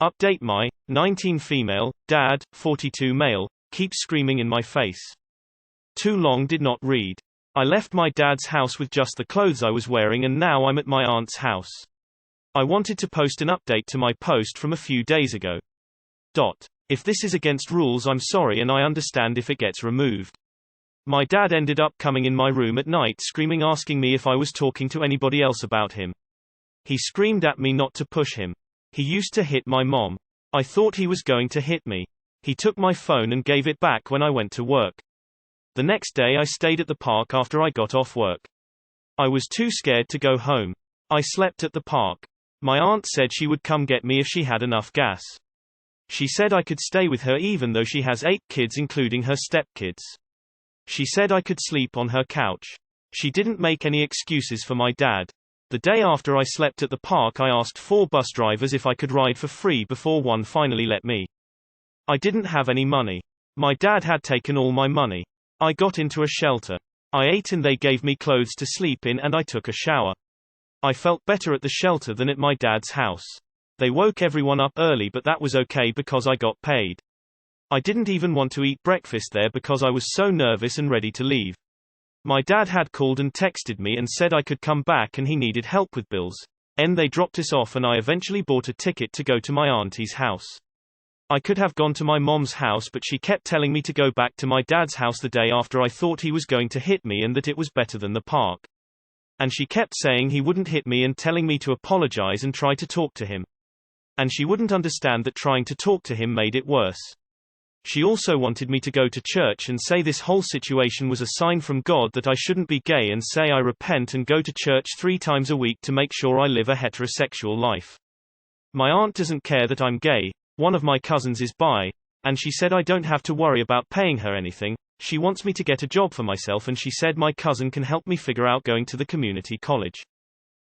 Update my 19 female, dad, 42 male, keeps screaming in my face. Too long did not read. I left my dad's house with just the clothes I was wearing and now I'm at my aunt's house. I wanted to post an update to my post from a few days ago. If this is against rules, I'm sorry and I understand if it gets removed. My dad ended up coming in my room at night screaming, asking me if I was talking to anybody else about him. He screamed at me not to push him. He used to hit my mom. I thought he was going to hit me. He took my phone and gave it back when I went to work. The next day I stayed at the park after I got off work. I was too scared to go home. I slept at the park. My aunt said she would come get me if she had enough gas. She said I could stay with her even though she has 8 kids including her stepkids. She said I could sleep on her couch. She didn't make any excuses for my dad. The day after I slept at the park I asked 4 bus drivers if I could ride for free before one finally let me. I didn't have any money. My dad had taken all my money. I got into a shelter. I ate and they gave me clothes to sleep in and I took a shower. I felt better at the shelter than at my dad's house. They woke everyone up early but that was okay because I got paid. I didn't even want to eat breakfast there because I was so nervous and ready to leave. My dad had called and texted me and said I could come back and he needed help with bills. And they dropped us off and I eventually bought a ticket to go to my auntie's house. I could have gone to my mom's house but she kept telling me to go back to my dad's house the day after I thought he was going to hit me and that it was better than the park. And she kept saying he wouldn't hit me and telling me to apologize and try to talk to him. And she wouldn't understand that trying to talk to him made it worse. She also wanted me to go to church and say this whole situation was a sign from God that I shouldn't be gay and say I repent and go to church 3 times a week to make sure I live a heterosexual life. My aunt doesn't care that I'm gay. One of my cousins is bi, and she said I don't have to worry about paying her anything. She wants me to get a job for myself and she said my cousin can help me figure out going to the community college.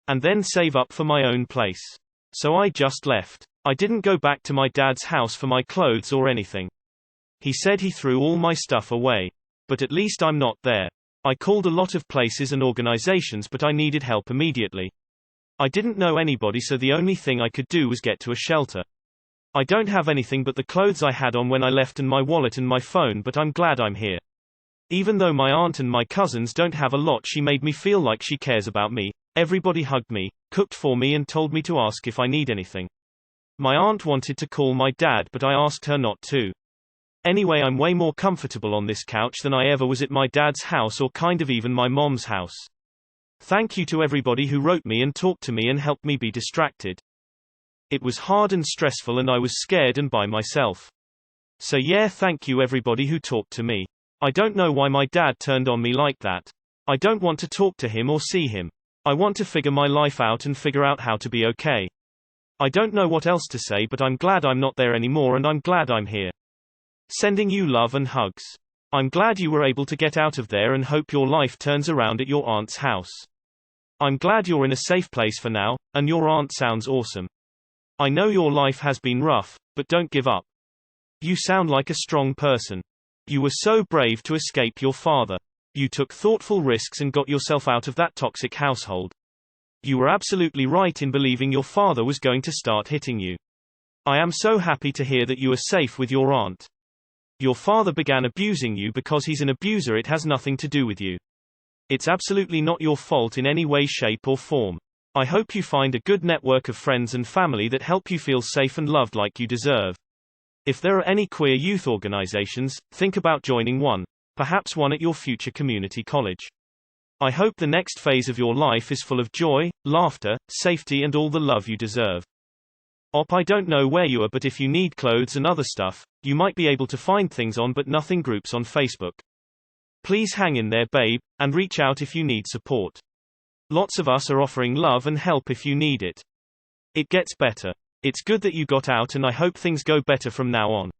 And then save up for my own place. So I just left. I didn't go back to my dad's house for my clothes or anything. He said he threw all my stuff away. But at least I'm not there. I called a lot of places and organizations but I needed help immediately. I didn't know anybody so the only thing I could do was get to a shelter. I don't have anything but the clothes I had on when I left and my wallet and my phone but I'm glad I'm here. Even though my aunt and my cousins don't have a lot she made me feel like she cares about me. Everybody hugged me, cooked for me and told me to ask if I need anything. My aunt wanted to call my dad but I asked her not to. Anyway, I'm way more comfortable on this couch than I ever was at my dad's house or kind of even my mom's house. Thank you to everybody who wrote me and talked to me and helped me be distracted. It was hard and stressful and I was scared and by myself. So yeah, thank you everybody who talked to me. I don't know why my dad turned on me like that. I don't want to talk to him or see him. I want to figure my life out and figure out how to be okay. I don't know what else to say but I'm glad I'm not there anymore and I'm glad I'm here. Sending you love and hugs. I'm glad you were able to get out of there and hope your life turns around at your aunt's house. I'm glad you're in a safe place for now, and your aunt sounds awesome. I know your life has been rough, but don't give up. You sound like a strong person. You were so brave to escape your father. You took thoughtful risks and got yourself out of that toxic household. You were absolutely right in believing your father was going to start hitting you. I am so happy to hear that you are safe with your aunt. Your father began abusing you because he's an abuser. It has nothing to do with you. It's absolutely not your fault in any way, shape or form. I hope you find a good network of friends and family that help you feel safe and loved like you deserve. If there are any queer youth organizations, think about joining one, perhaps one at your future community college. I hope the next phase of your life is full of joy, laughter, safety and all the love you deserve. I don't know where you are, but if you need clothes and other stuff, you might be able to find things on but nothing groups on Facebook. Please hang in there, babe, and reach out if you need support. Lots of us are offering love and help if you need it. It gets better. It's good that you got out and I hope things go better from now on.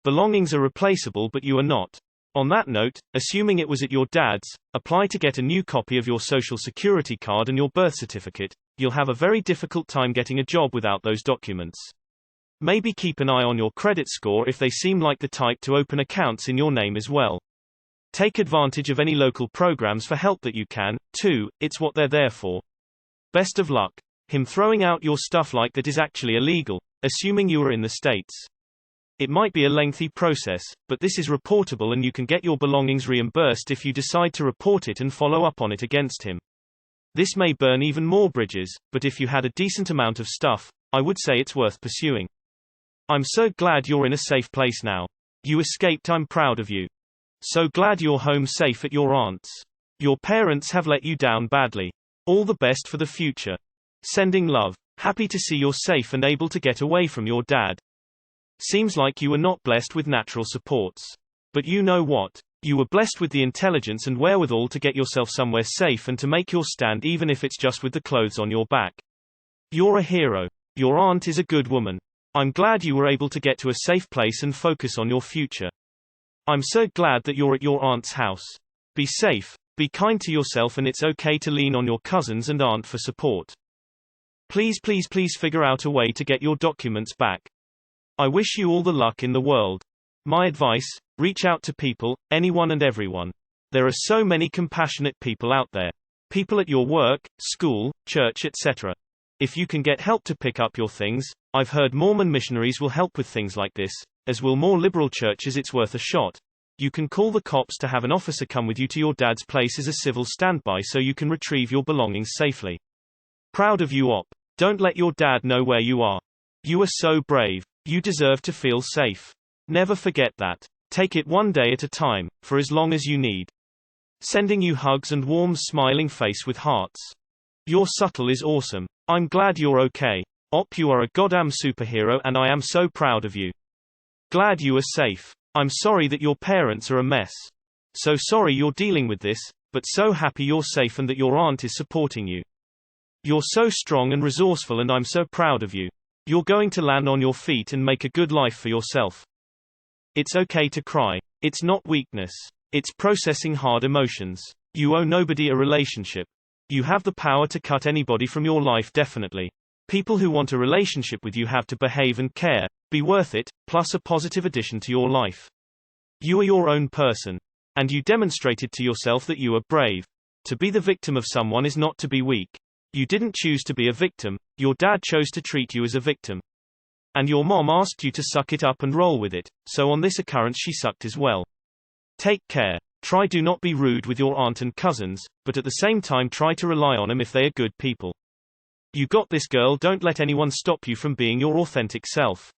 Belongings are replaceable but you are not. On that note, assuming it was at your dad's, apply to get a new copy of your social security card and your birth certificate. You'll have a very difficult time getting a job without those documents. Maybe keep an eye on your credit score if they seem like the type to open accounts in your name as well. Take advantage of any local programs for help that you can, too, it's what they're there for. Best of luck. Him throwing out your stuff like that is actually illegal. assuming you are in the States. It might be a lengthy process, but this is reportable and you can get your belongings reimbursed if you decide to report it and follow up on it against him. This may burn even more bridges, but if you had a decent amount of stuff, I would say it's worth pursuing. I'm so glad you're in a safe place now. You escaped. I'm proud of you. So glad you're home safe at your aunt's. Your parents have let you down badly. All the best for the future. Sending love. Happy to see you're safe and able to get away from your dad. Seems like you were not blessed with natural supports. But you know what? You were blessed with the intelligence and wherewithal to get yourself somewhere safe and to make your stand even if it's just with the clothes on your back. You're a hero. Your aunt is a good woman. I'm glad you were able to get to a safe place and focus on your future. I'm so glad that you're at your aunt's house. Be safe, be kind to yourself, and it's okay to lean on your cousins and aunt for support. Please figure out a way to get your documents back. I wish you all the luck in the world. My advice, reach out to people, anyone and everyone. There are so many compassionate people out there. People at your work, school, church, etc. If you can get help to pick up your things, I've heard Mormon missionaries will help with things like this, as will more liberal churches. It's worth a shot. You can call the cops to have an officer come with you to your dad's place as a civil standby so you can retrieve your belongings safely. Proud of you, Op. Don't let your dad know where you are. You are so brave. You deserve to feel safe. Never forget that. Take it one day at a time, for as long as you need. Sending you hugs and warm smiling face with hearts. Your subtle is awesome. I'm glad you're okay. Op, you are a goddamn superhero and I am so proud of you. Glad you are safe. I'm sorry that your parents are a mess. So sorry you're dealing with this, but so happy you're safe and that your aunt is supporting you. You're so strong and resourceful and I'm so proud of you. You're going to land on your feet and make a good life for yourself. It's okay to cry. It's not weakness. It's processing hard emotions. You owe nobody a relationship. You have the power to cut anybody from your life, definitely. People who want a relationship with you have to behave and care, be worth it, plus a positive addition to your life. You are your own person. And you demonstrated to yourself that you are brave. To be the victim of someone is not to be weak. You didn't choose to be a victim, your dad chose to treat you as a victim. And your mom asked you to suck it up and roll with it, so on this occurrence she sucked as well. Take care. Try do not be rude with your aunt and cousins, but at the same time try to rely on them if they are good people. You got this, girl. Don't let anyone stop you from being your authentic self.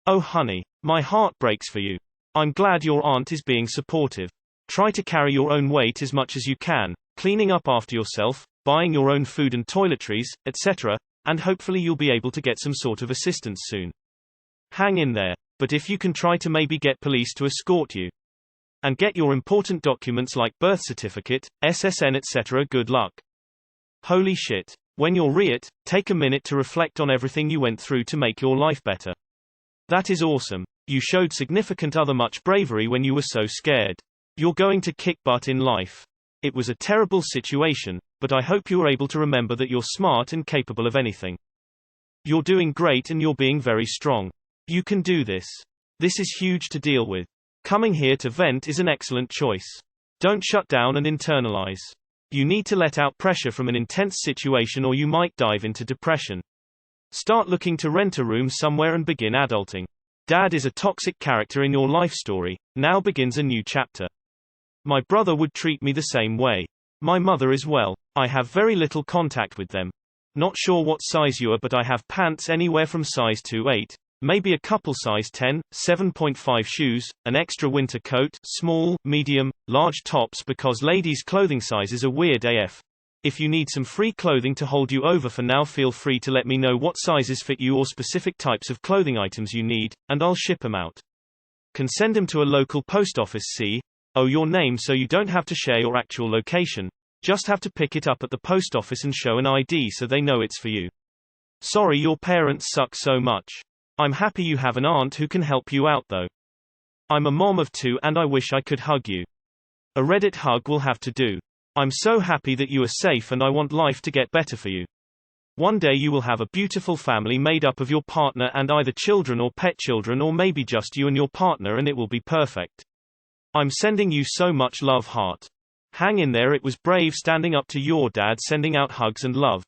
Oh honey, my heart breaks for you. I'm glad your aunt is being supportive. Try to carry your own weight as much as you can, cleaning up after yourself, buying your own food and toiletries, etc., and hopefully you'll be able to get some sort of assistance soon. Hang in there. But if you can, try to maybe get police to escort you. And get your important documents like birth certificate, SSN, etc. Good luck. Holy shit. When you're REIT, take a minute to reflect on everything you went through to make your life better. That is awesome. You showed significant other much bravery when you were so scared. You're going to kick butt in life. It was a terrible situation, but I hope you are able to remember that you're smart and capable of anything. You're doing great and you're being very strong. You can do this. This is huge to deal with. Coming here to vent is an excellent choice. Don't shut down and internalize. You need to let out pressure from an intense situation or you might dive into depression. Start looking to rent a room somewhere and begin adulting. Dad is a toxic character in your life story. Now begins a new chapter. My brother would treat me the same way. My mother as well. I have very little contact with them. Not sure what size you are, but I have pants anywhere from size 2-8, maybe a couple size 10, 7.5 shoes, an extra winter coat, small, medium, large tops because ladies' clothing sizes are weird AF. If you need some free clothing to hold you over for now, feel free to let me know what sizes fit you or specific types of clothing items you need, and I'll ship them out. Can send them to a local post office. Your name so you don't have to share your actual location. Just have to pick it up at the post office and show an ID so they know it's for you. Sorry your parents suck so much. I'm happy you have an aunt who can help you out though. I'm a mom of 2 and I wish I could hug you. A Reddit hug will have to do. I'm so happy that you are safe and I want life to get better for you. One day you will have a beautiful family made up of your partner and either children or pet children or maybe just you and your partner, and it will be perfect. I'm sending you so much love, heart. Hang in there. It was brave standing up to your dad, sending out hugs and love.